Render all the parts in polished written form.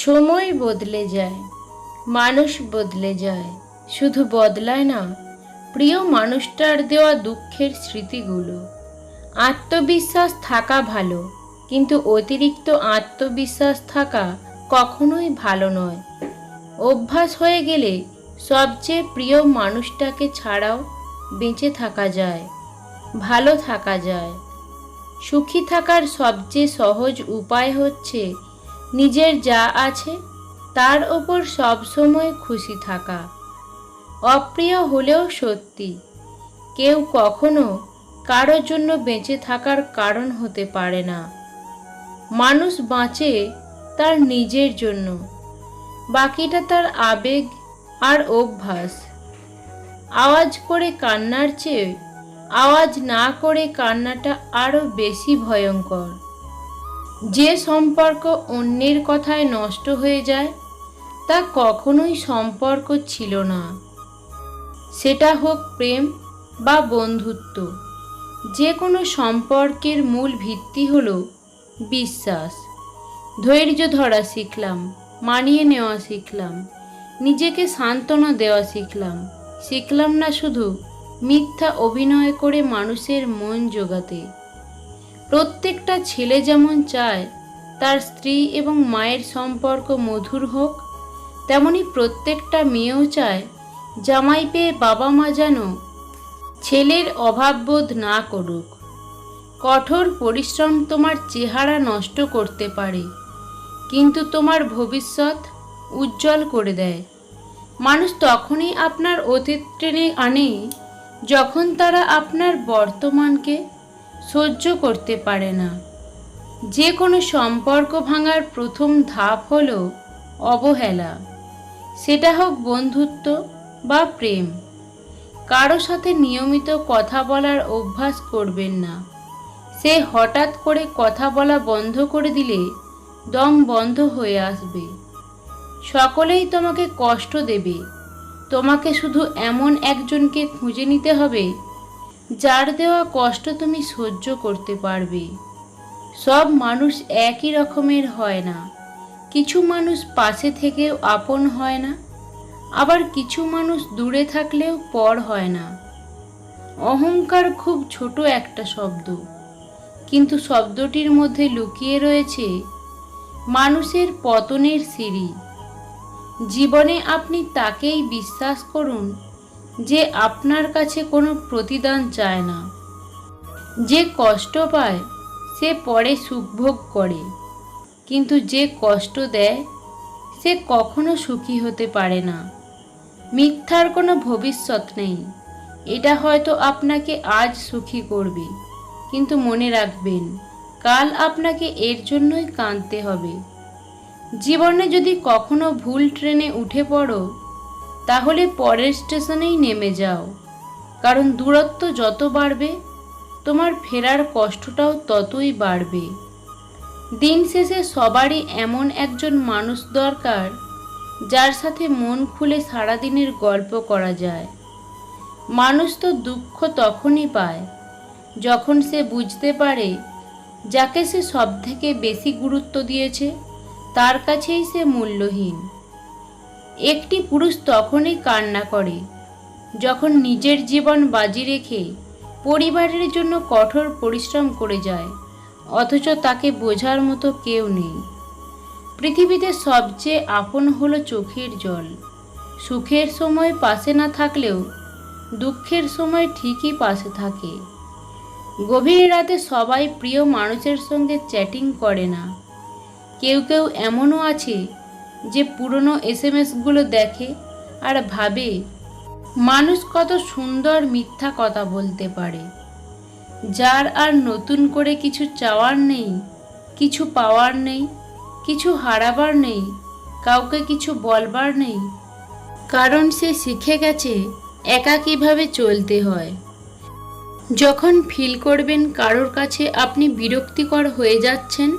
সময় বদলে যায়, মানুষ বদলে যায়, শুধু বদলায় না প্রিয় মানুষটার দেওয়া দুঃখের স্মৃতিগুলো। আত্মবিশ্বাস থাকা ভালো, কিন্তু অতিরিক্ত আত্মবিশ্বাস থাকা কখনোই ভালো নয়। অভ্যাস হয়ে গেলে সবচেয়ে প্রিয় মানুষটাকে ছাড়াও বেঁচে থাকা যায়, ভালো থাকা যায়। সুখী থাকার সবচেয়ে সহজ উপায় হচ্ছে নিজের যা আছে তার ওপর সবসময় খুশি থাকা। অপ্রিয় হলেও সত্যি, কেউ কখনো কারোর জন্য বেঁচে থাকার কারণ হতে পারে না। মানুষ বাঁচে তার নিজের জন্য, বাকিটা তার আবেগ আর অভ্যাস। আওয়াজ করে কান্নার চেয়ে আওয়াজ না করে কান্নাটা আরো বেশি ভয়ঙ্কর। যে সম্পর্ক অন্যের কথায় নষ্ট হয়ে যায় তা কখনোই সম্পর্ক ছিল না। সেটা হোক প্রেম বা বন্ধুত্ব, যে কোনো সম্পর্কের মূল ভিত্তি হলো বিশ্বাস। ধৈর্য ধরা শিখলাম, মানিয়ে নেওয়া শিখলাম, নিজেকে সান্ত্বনা দেওয়া শিখলাম না শুধু মিথ্যা অভিনয় করে মানুষের মন জোগাতে। প্রত্যেকটা ছেলে যেমন চায় তার স্ত্রী এবং মায়ের সম্পর্ক মধুর হোক, তেমনি প্রত্যেকটা মেয়েও চায় জামাই পেয়ে বাবা মা যেন ছেলের অভাববোধ না করুক। কঠোর পরিশ্রম তোমার চেহারা নষ্ট করতে পারে, কিন্তু তোমার ভবিষ্যৎ উজ্জ্বল করে দেয়। মানুষ তখনই আপনার অতীত টেনে আনে যখন তারা আপনার বর্তমানকে সহ্য করতে পারে না। যে কোনো সম্পর্ক ভাঙার প্রথম ধাপ হলো অবহেলা, সেটা হোক বন্ধুত্ব বা প্রেম। কারো সাথে নিয়মিত কথা বলার অভ্যাস করবেন না। সে হঠাৎ করে কথা বলা বন্ধ করে দিলে দম বন্ধ হয়ে আসবে। সকলেই তোমাকে কষ্ট দেবে, তোমাকে শুধু এমন একজনকে খুঁজে নিতে হবে যার দেওয়া কষ্ট তুমি সহ্য করতে পারবে। সব মানুষ একই রকমের হয় না। কিছু মানুষ পাশে থেকেও আপন হয় না, আবার কিছু মানুষ দূরে থাকলেও পর হয় না। অহংকার খুব ছোট একটা শব্দ, কিন্তু শব্দটির মধ্যে লুকিয়ে রয়েছে মানুষের পতনের সিঁড়ি। জীবনে আপনি তাকেই বিশ্বাস করুন যে আপনার কাছে কোনো প্রতিদান চায় না। যে কষ্ট পায় সে পরে সুখভোগ করে, কিন্তু যে কষ্ট দেয় সে কখনো সুখী হতে পারে না। মিথ্যার কোনো ভবিষ্যৎ নেই। এটা হয়তো আপনাকে আজ সুখী করবে, কিন্তু মনে রাখবেন কাল আপনাকে এর জন্যই কাঁদতে হবে। জীবনে যদি কখনো ভুল ট্রেনে উঠে পড়ো, তাহলে পরের স্টেশনেই নেমে যাও, কারণ দূরত্ব যত বাড়বে তোমার ফেরার কষ্টটাও ততই বাড়বে। দিন শেষে সবারই এমন একজন মানুষ দরকার যার সাথে মন খুলে সারাদিনের গল্প করা যায়। মানুষ তো দুঃখ তখনই পায় যখন সে বুঝতে পারে যাকে সে সবথেকে বেশি গুরুত্ব দিয়েছে তার কাছেই সে মূল্যহীন। একটি পুরুষ তখনই কান্না করে যখন নিজের জীবন বাজি রেখে পরিবারের জন্য কঠোর পরিশ্রম করে যায়, অথচ তাকে বোঝার মতো কেউ নেই। পৃথিবীতে সবচেয়ে আপন হলো চোখের জল। সুখের সময় পাশে না থাকলেও দুঃখের সময় ঠিকই পাশে থাকে। গভীর রাতে সবাই প্রিয় মানুষের সঙ্গে চ্যাটিং করে না। কেউ কেউ এমনও আছে যে পুরনো এসএমএসগুলো দেখে আর ভাবে মানুষ কত সুন্দর মিথ্যা কথা বলতে পারে। যার আর নতুন করে কিছু চাওয়ার নেই, কিছু পাওয়ার নেই, কিছু হারাবার নেই, কাউকে কিছু বলবার নেই, কারণ সে শিখে গেছে একা কিভাবে চলতে হয়। যখন ফিল করবেন কারোর কাছে আপনি বিরক্তিকর হয়ে যাচ্ছেন,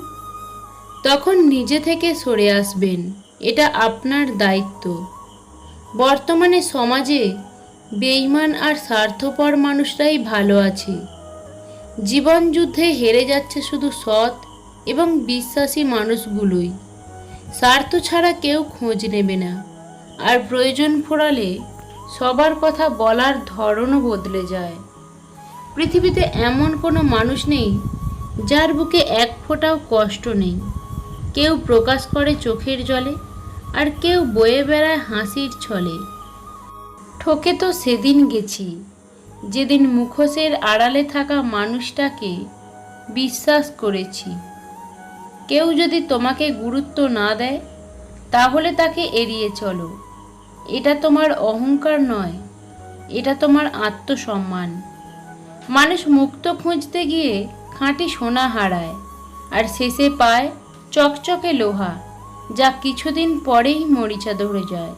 তখন নিজে থেকে সরে আসবেন। এটা আপনার দায়িত্ব। বর্তমানে সমাজে বেঈমান আর স্বার্থপর মানুষরাই ভালো আছে। জীবন যুদ্ধে হেরে যাচ্ছে শুধু সৎ এবং বিশ্বাসী মানুষগুলোই। স্বার্থ ছাড়া কেউ খোঁজ নেবে না, আর প্রয়োজন ফুরালে সবার কথা বলার ধরনও বদলে যায়। পৃথিবীতে এমন কোনো মানুষ নেই যার বুকে এক ফোঁটাও কষ্ট নেই। কেউ প্রকাশ করে চোখের জলে, আর কেউ বয়ে বেড়ায় হাসির ছলে। ঠকে তো সেদিন গেছি, যেদিন মুখোশের আড়ালে থাকা মানুষটাকে বিশ্বাস করেছি। কেউ যদি তোমাকে গুরুত্ব না দেয়, তাহলে তাকে এড়িয়ে চলো। এটা তোমার অহংকার নয়, এটা তোমার আত্মসম্মান। মানুষ মুক্ত খুঁজতে গিয়ে খাঁটি সোনা হারায়, আর শেষে পায় চকচকে লোহা, যা কিছুদিন পরেই মরিচা ধরে যায়।